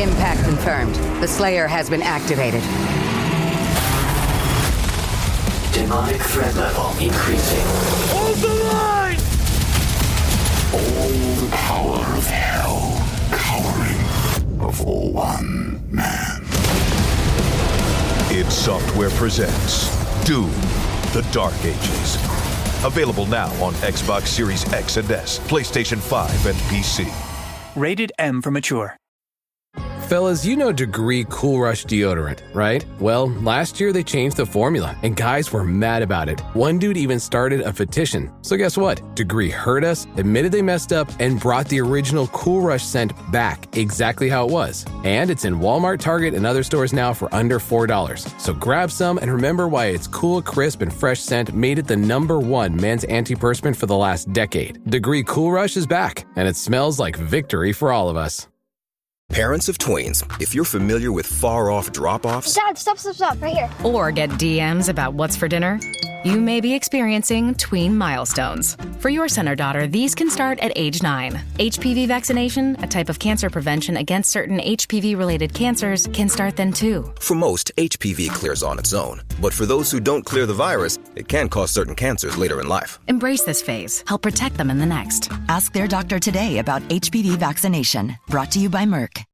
Impact confirmed. The Slayer has been activated. Demonic threat level increasing. Hold the line! All the power of hell cowering before one man. id Software presents Doom, The Dark Ages. Available now on Xbox Series X and S, PlayStation 5, and PC. Rated M for mature. Fellas, you know Degree Cool Rush deodorant, right? Well, last year they changed the formula, and guys were mad about it. One dude even started a petition. So guess what? Degree heard us, admitted they messed up, and brought the original Cool Rush scent back exactly how it was. And it's in Walmart, Target, and other stores now for under $4. So grab some and remember why its cool, crisp, and fresh scent made it the #1 men's antiperspirant for the last decade. Degree Cool Rush is back, and it smells like victory for all of us. Parents of tweens, if you're familiar with far-off drop-offs... Dad, stop, right here. Or get DMs about what's for dinner, you may be experiencing tween milestones. For your son or daughter, these can start at age 9. HPV vaccination, a type of cancer prevention against certain HPV-related cancers, can start then too. For most, HPV clears on its own. But for those who don't clear the virus, it can cause certain cancers later in life. Embrace this phase. Help protect them in the next. Ask their doctor today about HPV vaccination. Brought to you by Merck.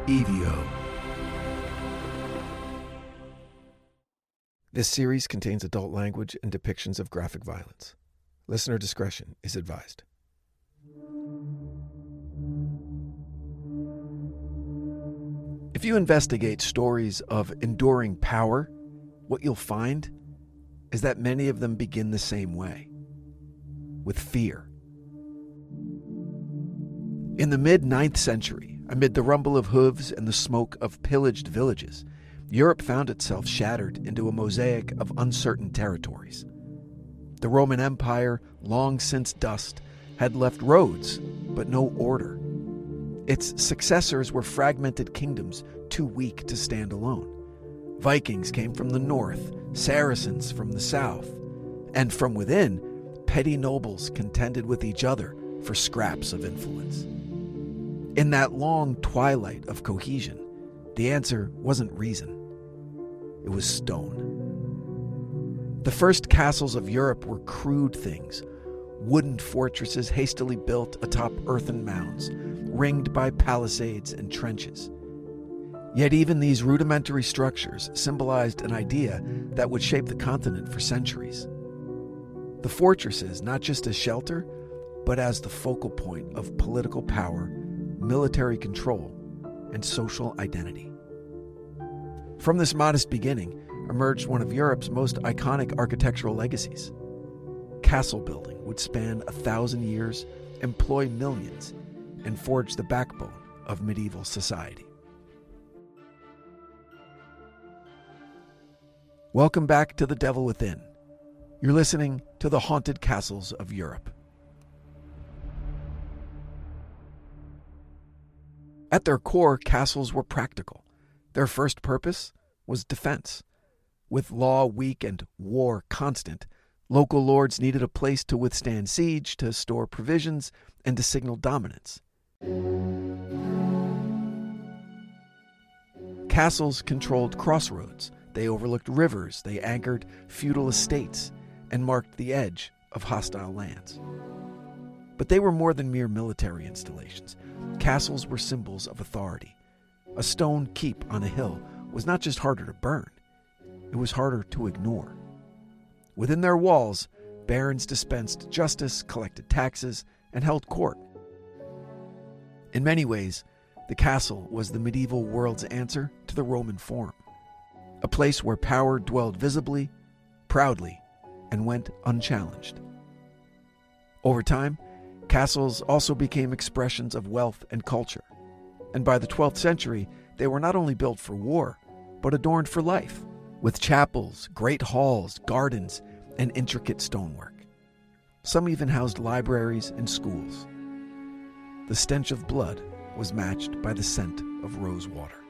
EVO. This series contains adult language and depictions of graphic violence. Listener discretion is advised. If you investigate stories of enduring power, what you'll find is that many of them begin the same way, with fear. In the mid-9th century, amid the rumble of hooves and the smoke of pillaged villages, Europe found itself shattered into a mosaic of uncertain territories. The Roman Empire, long since dust, had left roads, but no order. Its successors were fragmented kingdoms too weak to stand alone. Vikings came from the north, Saracens from the south, and from within, petty nobles contended with each other for scraps of influence. In that long twilight of cohesion, the answer wasn't reason. It was stone. The first castles of Europe were crude things, wooden fortresses hastily built atop earthen mounds, ringed by palisades and trenches. Yet even these rudimentary structures symbolized an idea that would shape the continent for centuries. The fortresses, not just as shelter, but as the focal point of political power, military control, and social identity. From this modest beginning emerged one of Europe's most iconic architectural legacies. Castle building would span 1,000 years, employ millions, and forge the backbone of medieval society. Welcome back to The Devil Within. You're listening to the Haunted Castles of Europe. At their core, castles were practical. Their first purpose was defense. With law weak and war constant, local lords needed a place to withstand siege, to store provisions, and to signal dominance. Castles controlled crossroads. They overlooked rivers, they anchored feudal estates, and marked the edge of hostile lands. But they were more than mere military installations. Castles were symbols of authority. A stone keep on a hill was not just harder to burn, it was harder to ignore. Within their walls, barons dispensed justice, collected taxes, and held court. In many ways, the castle was the medieval world's answer to the Roman Forum, a place where power dwelled visibly, proudly, and went unchallenged. Over time, castles also became expressions of wealth and culture, and by the 12th century, they were not only built for war, but adorned for life, with chapels, great halls, gardens, and intricate stonework. Some even housed libraries and schools. The stench of blood was matched by the scent of rose water.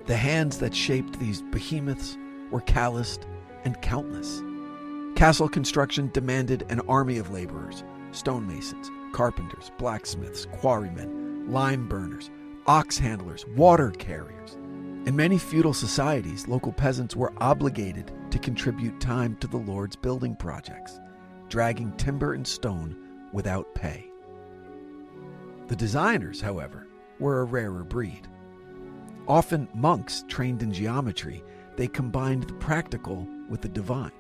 The hands that shaped these behemoths were calloused and countless. Castle construction demanded an army of laborers, stonemasons, carpenters, blacksmiths, quarrymen, lime burners, ox handlers, water carriers. In many feudal societies, local peasants were obligated to contribute time to the lord's building projects, dragging timber and stone without pay. The designers, however, were a rarer breed. Often monks trained in geometry, they combined the practical with the divine.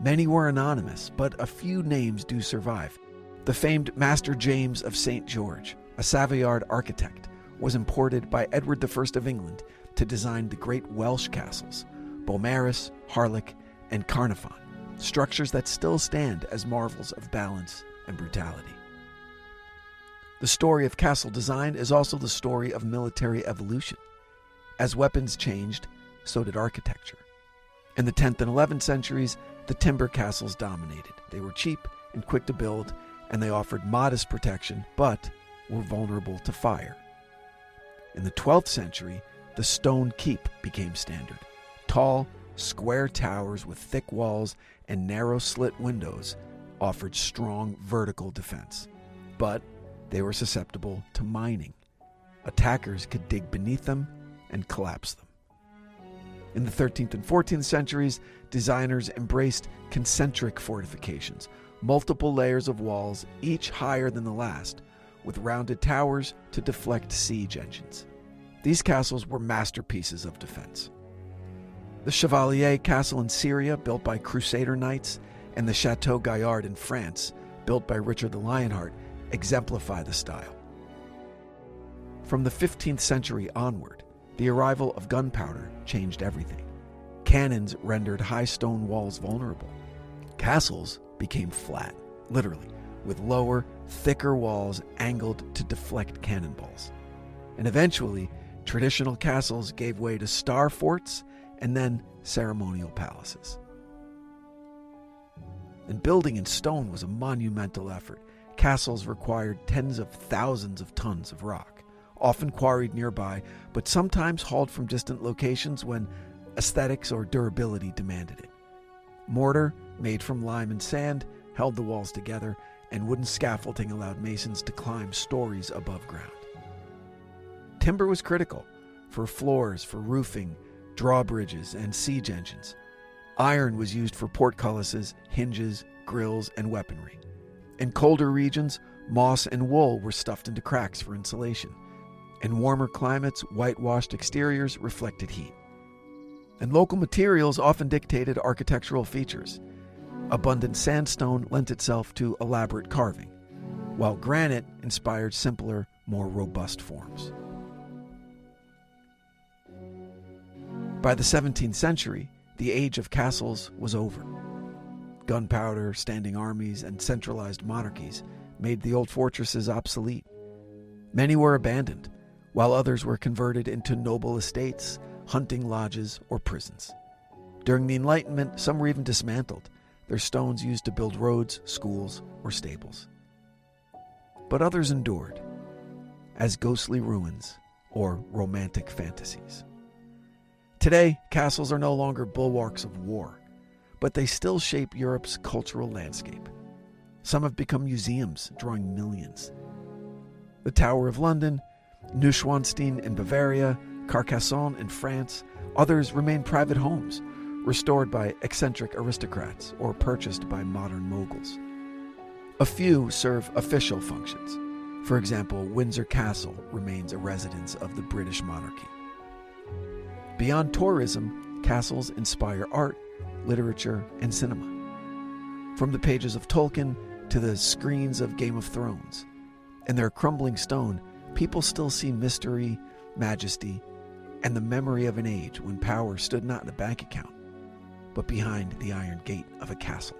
Many were anonymous, but a few names do survive. The famed Master James of St. George, a Savoyard architect, was imported by Edward I of England to design the great Welsh castles, Beaumaris, Harlech, and Carnarvon, structures that still stand as marvels of balance and brutality. The story of castle design is also the story of military evolution. As weapons changed, so did architecture. In the 10th and 11th centuries, the timber castles dominated. They were cheap and quick to build, and they offered modest protection, but were vulnerable to fire. In the 12th century, the stone keep became standard. Tall, square towers with thick walls and narrow slit windows offered strong vertical defense. But they were susceptible to mining. Attackers could dig beneath them and collapse them. In the 13th and 14th centuries, designers embraced concentric fortifications, multiple layers of walls, each higher than the last, with rounded towers to deflect siege engines. These castles were masterpieces of defense. The Chevalier Castle in Syria, built by Crusader knights, and the Château Gaillard in France, built by Richard the Lionheart, exemplify the style. From the 15th century onward, the arrival of gunpowder changed everything. Cannons rendered high stone walls vulnerable. Castles became flat, literally, with lower, thicker walls angled to deflect cannonballs. And eventually, traditional castles gave way to star forts and then ceremonial palaces. And building in stone was a monumental effort. Castles required tens of thousands of tons of rock, often quarried nearby, but sometimes hauled from distant locations when aesthetics or durability demanded it. Mortar, made from lime and sand, held the walls together, and wooden scaffolding allowed masons to climb stories above ground. Timber was critical for floors, for roofing, drawbridges, and siege engines. Iron was used for portcullises, hinges, grills, and weaponry. In colder regions, moss and wool were stuffed into cracks for insulation. In warmer climates, whitewashed exteriors reflected heat. And local materials often dictated architectural features. Abundant sandstone lent itself to elaborate carving, while granite inspired simpler, more robust forms. By the 17th century, the age of castles was over. Gunpowder, standing armies, and centralized monarchies made the old fortresses obsolete. Many were abandoned, while others were converted into noble estates, hunting lodges, or prisons. During the Enlightenment, some were even dismantled, their stones used to build roads, schools, or stables. But others endured, as ghostly ruins or romantic fantasies. Today, castles are no longer bulwarks of war, but they still shape Europe's cultural landscape. Some have become museums, drawing millions. The Tower of London, Neuschwanstein in Bavaria, Carcassonne in France, others remain private homes, restored by eccentric aristocrats or purchased by modern moguls. A few serve official functions. For example, Windsor Castle remains a residence of the British monarchy. Beyond tourism, castles inspire art, literature, and cinema. From the pages of Tolkien to the screens of Game of Thrones. In their crumbling stone, people still see mystery, majesty, and the memory of an age when power stood not in a bank account, but behind the iron gate of a castle.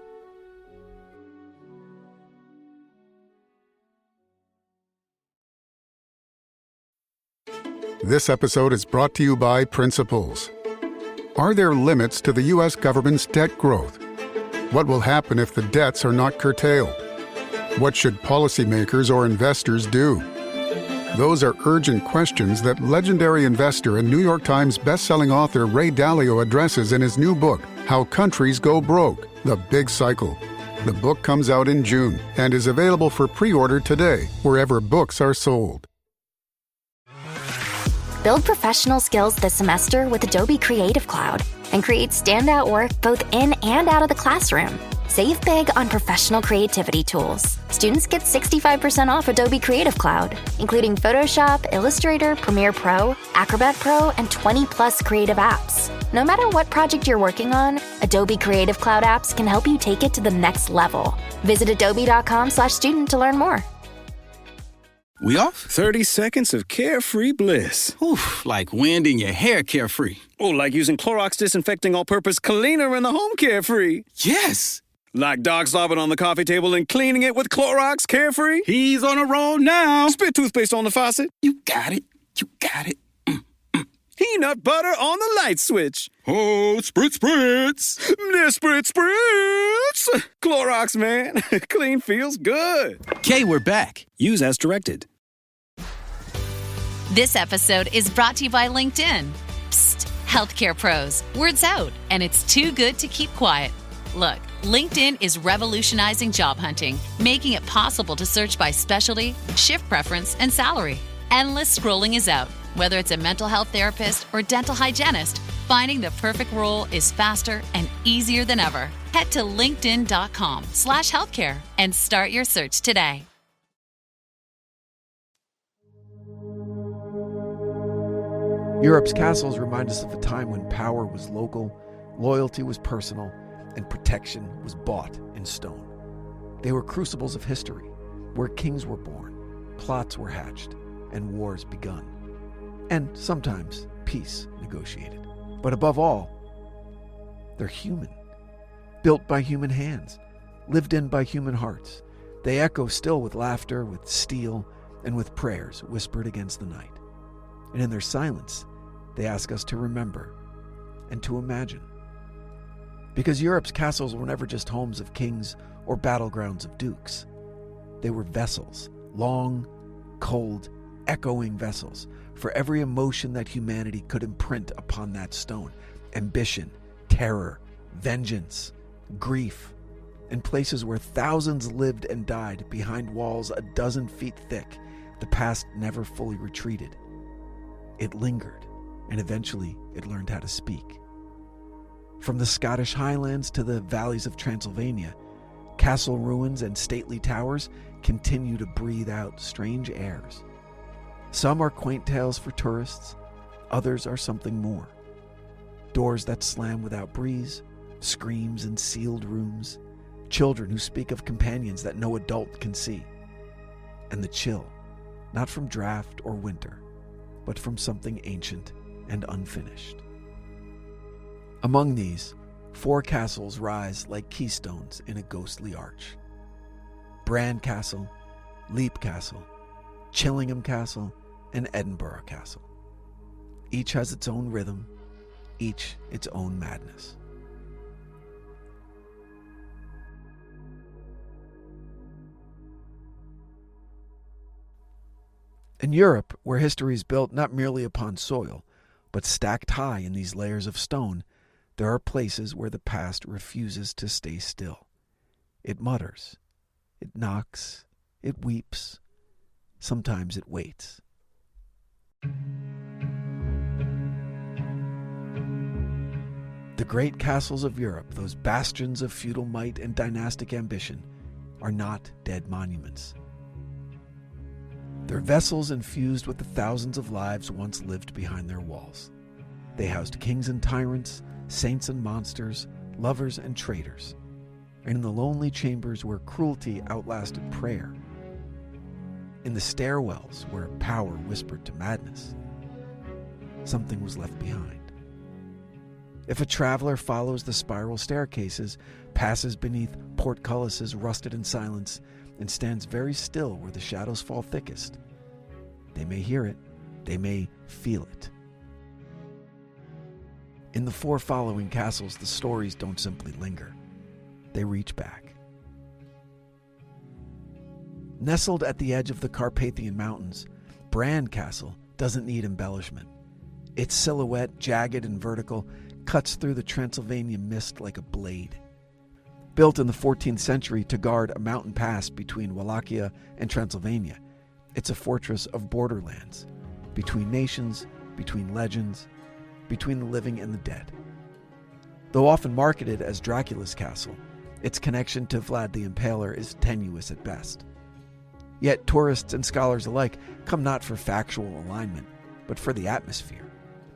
This episode is brought to you by Principles. Are there limits to the U.S. government's debt growth? What will happen if the debts are not curtailed? What should policymakers or investors do? Those are urgent questions that legendary investor and New York Times bestselling author Ray Dalio addresses in his new book, How Countries Go Broke: The Big Cycle. The book comes out in June and is available for pre-order today, wherever books are sold. Build professional skills this semester with Adobe Creative Cloud and create standout work both in and out of the classroom. Save big on professional creativity tools. Students get 65% off Adobe Creative Cloud, including Photoshop, Illustrator, Premiere Pro, Acrobat Pro, and 20+ creative apps. No matter what project you're working on, Adobe Creative Cloud apps can help you take it to the next level. Visit adobe.com/student to learn more. We off? 30 seconds of carefree bliss. Oof, like wind in your hair carefree. Oh, like using Clorox Disinfecting All-Purpose Cleaner in the home carefree. Yes. Like dog slobbing on the coffee table and cleaning it with Clorox Carefree? He's on a roll now. Spit toothpaste on the faucet? You got it. You got it. Peanut butter on the light switch. Oh, spritz, spritz. Spritz, spritz. Clorox, man. Clean feels good. Okay, we're back. Use as directed. This episode is brought to you by LinkedIn. Psst, healthcare pros. Word's out, and it's too good to keep quiet. Look, LinkedIn is revolutionizing job hunting, making it possible to search by specialty, shift preference, and salary. Endless scrolling is out. Whether it's a mental health therapist or dental hygienist, finding the perfect role is faster and easier than ever. Head to linkedin.com/healthcare and start your search today. Europe's castles remind us of a time when power was local, loyalty was personal, and protection was bought in stone. They were crucibles of history, where kings were born, plots were hatched, and wars begun. And sometimes peace negotiated. But above all, they're human, built by human hands, lived in by human hearts. They echo still with laughter, with steel, and with prayers whispered against the night. And in their silence, they ask us to remember and to imagine. Because Europe's castles were never just homes of kings or battlegrounds of dukes. They were vessels, long, cold, echoing vessels, for every emotion that humanity could imprint upon that stone. Ambition, terror, vengeance, grief, and places where thousands lived and died behind walls a dozen feet thick. The past never fully retreated. It lingered, and eventually it learned how to speak. From the Scottish Highlands to the valleys of Transylvania, castle ruins and stately towers continue to breathe out strange airs. Some are quaint tales for tourists, others are something more. Doors that slam without breeze, screams in sealed rooms, children who speak of companions that no adult can see. And the chill, not from draft or winter, but from something ancient and unfinished. Among these, 4 castles rise like keystones in a ghostly arch. Bran Castle, Leap Castle, Chillingham Castle, and Edinburgh Castle. Each has its own rhythm, each its own madness. In Europe, where history is built not merely upon soil, but stacked high in these layers of stone, there are places where the past refuses to stay still. It mutters, it knocks, it weeps, sometimes it waits. The great castles of Europe, those bastions of feudal might and dynastic ambition, are not dead monuments. They're vessels infused with the thousands of lives once lived behind their walls. They housed kings and tyrants, saints and monsters, lovers and traitors, and in the lonely chambers where cruelty outlasted prayer, in the stairwells where power whispered to madness, something was left behind. If a traveler follows the spiral staircases, passes beneath portcullises rusted in silence, and stands very still where the shadows fall thickest, they may hear it, they may feel it. In the 4 following castles, the stories don't simply linger. They reach back. Nestled at the edge of the Carpathian Mountains, Bran Castle doesn't need embellishment. Its silhouette, jagged and vertical, cuts through the Transylvania mist like a blade. Built in the 14th century to guard a mountain pass between Wallachia and Transylvania, it's a fortress of borderlands, between nations, between legends, between the living and the dead. Though often marketed as Dracula's castle, its connection to Vlad the Impaler is tenuous at best. Yet tourists and scholars alike come not for factual alignment, but for the atmosphere,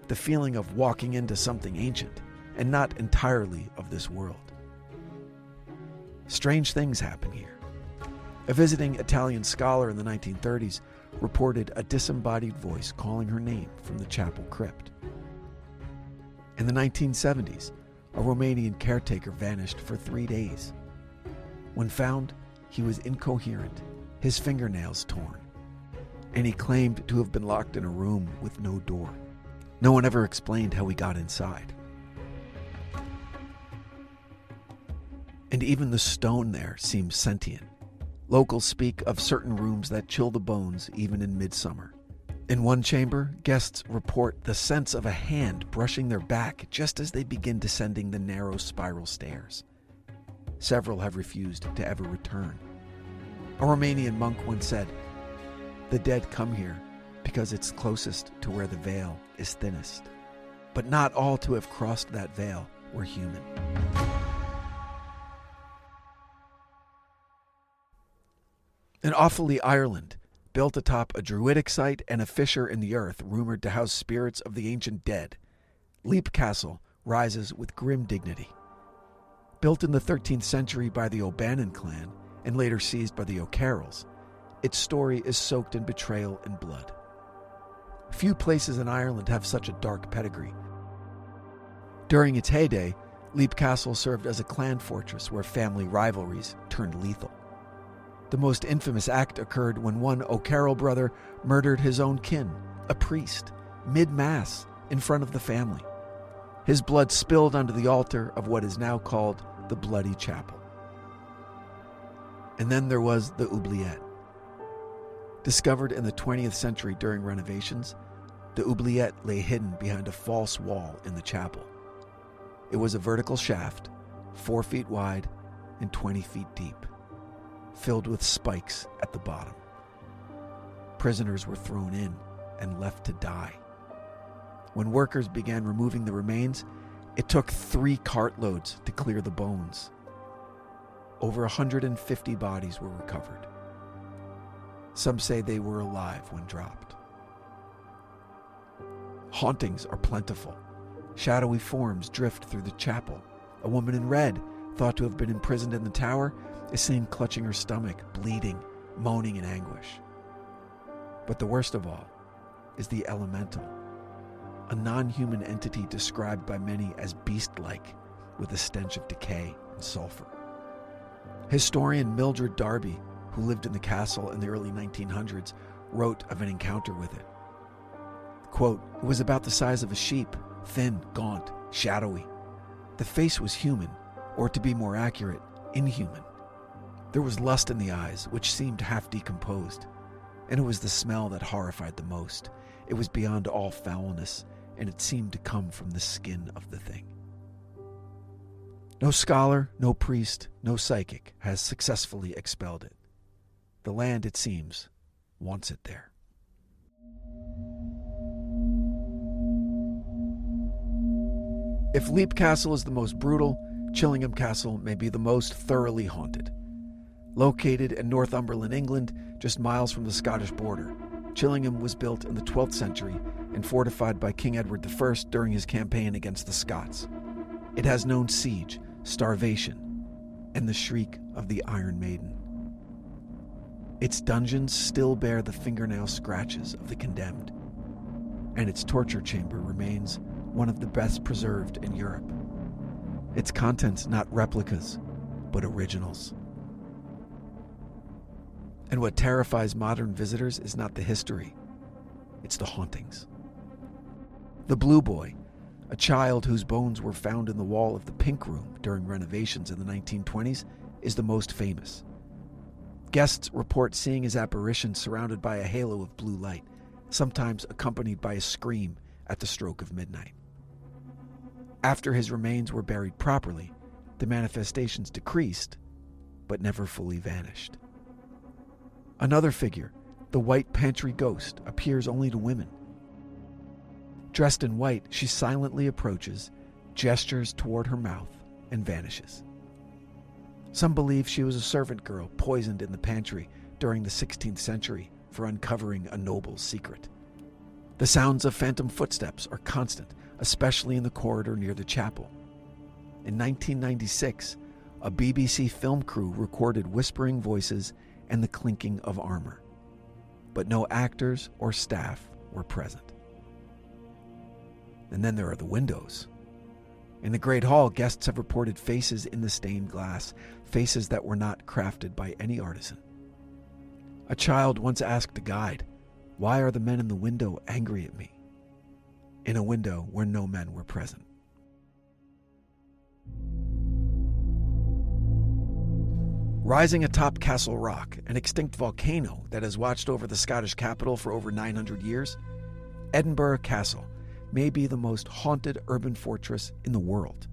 the feeling of walking into something ancient and not entirely of this world. Strange things happen here. A visiting Italian scholar in the 1930s reported a disembodied voice calling her name from the chapel crypt. In the 1970s, a Romanian caretaker vanished for 3 days. When found, he was incoherent, his fingernails torn, and he claimed to have been locked in a room with no door. No one ever explained how he got inside. And even the stone there seems sentient. Locals speak of certain rooms that chill the bones even in midsummer. In one chamber, guests report the sense of a hand brushing their back just as they begin descending the narrow spiral stairs. Several have refused to ever return. A Romanian monk once said, "The dead come here because it's closest to where the veil is thinnest. But not all to have crossed that veil were human." In Offaly, Ireland, built atop a druidic site and a fissure in the earth rumored to house spirits of the ancient dead, Leap Castle rises with grim dignity. Built in the 13th century by the O'Bannon clan and later seized by the O'Carrolls, its story is soaked in betrayal and blood. Few places in Ireland have such a dark pedigree. During its heyday, Leap Castle served as a clan fortress where family rivalries turned lethal. The most infamous act occurred when one O'Carroll brother murdered his own kin, a priest, mid-mass, in front of the family. His blood spilled onto the altar of what is now called the Bloody Chapel. And then there was the oubliette. Discovered in the 20th century during renovations, the oubliette lay hidden behind a false wall in the chapel. It was a vertical shaft, 4 feet wide and 20 feet deep, filled with spikes at the bottom. Prisoners were thrown in and left to die. When workers began removing the remains, it took 3 cartloads to clear the bones. Over 150 bodies were recovered. Some say they were alive when dropped. Hauntings are plentiful. Shadowy forms drift through the chapel. A woman in red, thought to have been imprisoned in the tower, is seen clutching her stomach, bleeding, moaning in anguish. But the worst of all is the elemental, a non-human entity described by many as beast-like, with a stench of decay and sulfur. Historian Mildred Darby, who lived in the castle in the early 1900s, wrote of an encounter with it. Quote, "It was about the size of a sheep, thin, gaunt, shadowy. The face was human, or to be more accurate, inhuman. There was lust in the eyes, which seemed half decomposed, and it was the smell that horrified the most. It was beyond all foulness, and it seemed to come from the skin of the thing." No scholar, no priest, no psychic has successfully expelled it. The land, it seems, wants it there. If Leap Castle is the most brutal, Chillingham Castle may be the most thoroughly haunted. Located in Northumberland, England, just miles from the Scottish border, Chillingham was built in the 12th century and fortified by King Edward I during his campaign against the Scots. It has known siege, starvation, and the shriek of the Iron Maiden. Its dungeons still bear the fingernail scratches of the condemned, and its torture chamber remains one of the best preserved in Europe. Its contents not replicas, but originals. And what terrifies modern visitors is not the history, it's the hauntings. The Blue Boy, a child whose bones were found in the wall of the Pink Room during renovations in the 1920s, is the most famous. Guests report seeing his apparition surrounded by a halo of blue light, sometimes accompanied by a scream at the stroke of midnight. After his remains were buried properly, The manifestations decreased, but never fully vanished. Another figure, the white pantry ghost, appears only to women. Dressed in white, she silently approaches, gestures toward her mouth, and vanishes. Some believe she was a servant girl poisoned in the pantry during the 16th century for uncovering a noble's secret. The sounds of phantom footsteps are constant, especially in the corridor near the chapel. In 1996, a BBC film crew recorded whispering voices and the clinking of armor, but no actors or staff were present. And then there are the windows. In the Great Hall, guests have reported faces in the stained glass, faces that were not crafted by any artisan. A child once asked a guide, "Why are the men in the window angry at me?" In a window where no men were present. Rising atop Castle Rock, an extinct volcano that has watched over the Scottish capital for over 900 years, Edinburgh Castle may be the most haunted urban fortress in the world.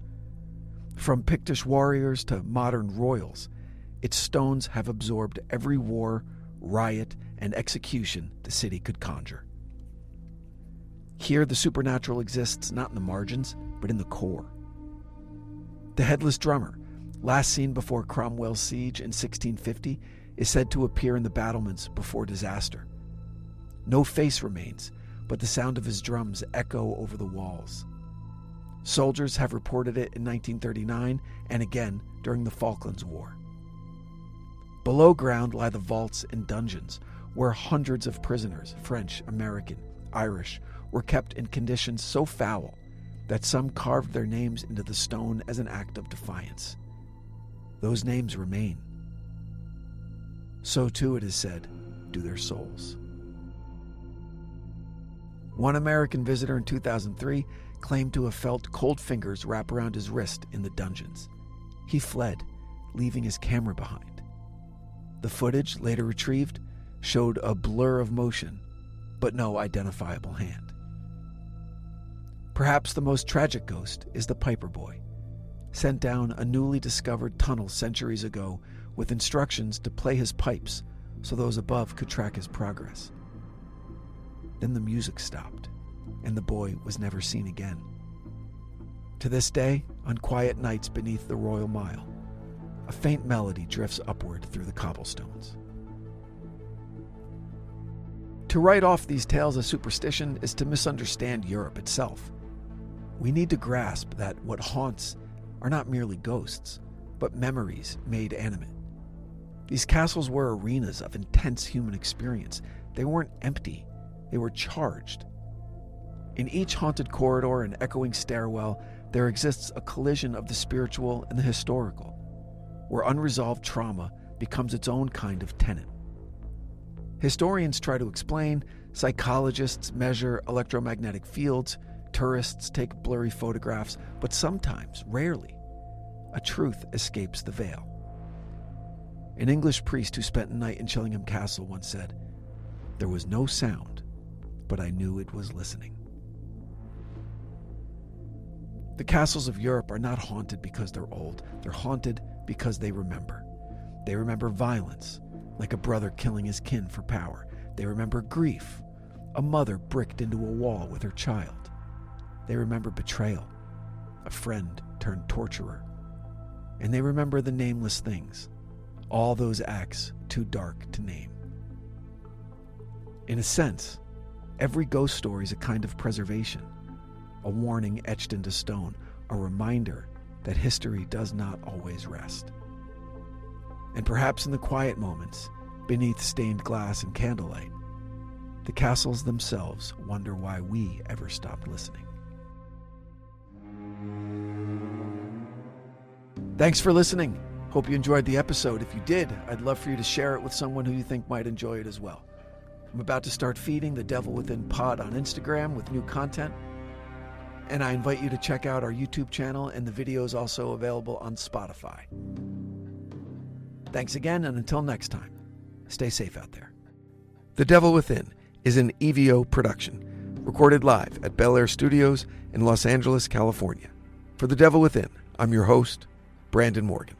From Pictish warriors to modern royals, its stones have absorbed every war, riot, and execution the city could conjure. Here, the supernatural exists not in the margins, but in the core. The headless drummer, last seen before Cromwell's siege in 1650, is said to appear in the battlements before disaster. No face remains, but the sound of his drums echo over the walls. Soldiers have reported it in 1939 and again during the Falklands War. Below ground lie the vaults and dungeons, where hundreds of prisoners, French, American, Irish, were kept in conditions so foul that some carved their names into the stone as an act of defiance. Those names remain. So too, it is said, do their souls. One American visitor in 2003 claimed to have felt cold fingers wrap around his wrist in the dungeons. He fled, leaving his camera behind. The footage, later retrieved, showed a blur of motion, but no identifiable hand. Perhaps the most tragic ghost is the Piper Boy, sent down a newly discovered tunnel centuries ago with instructions to play his pipes so those above could track his progress. Then the music stopped, and the boy was never seen again. To this day, on quiet nights beneath the Royal Mile, a faint melody drifts upward through the cobblestones. To write off these tales as superstition is to misunderstand Europe itself. We need to grasp that what haunts are not merely ghosts, but memories made animate. These castles were arenas of intense human experience. They weren't empty, they were charged. In each haunted corridor and echoing stairwell, there exists a collision of the spiritual and the historical, where unresolved trauma becomes its own kind of tenet. Historians try to explain, psychologists measure electromagnetic fields, tourists take blurry photographs, but sometimes, rarely, a truth escapes the veil. An English priest who spent a night in Chillingham Castle once said, "There was no sound, but I knew it was listening." The castles of Europe are not haunted because they're old. They're haunted because they remember. They remember violence, like a brother killing his kin for power. They remember grief, a mother bricked into a wall with her child. They remember betrayal, a friend turned torturer. And they remember the nameless things, all those acts too dark to name. In a sense, every ghost story is a kind of preservation, a warning etched into stone, a reminder that history does not always rest. And perhaps in the quiet moments, beneath stained glass and candlelight, the castles themselves wonder why we ever stopped listening. Thanks for listening. Hope you enjoyed the episode. If you did, I'd love for you to share it with someone who you think might enjoy it as well. I'm about to start feeding the Devil Within Pod on Instagram with new content, and I invite you to check out our YouTube channel, and the video is also available on Spotify. Thanks again, and until next time, stay safe out there. The Devil Within is an EVO production, recorded live at Bel Air Studios in Los Angeles, California. For The Devil Within, I'm your host, Brandon Morgan.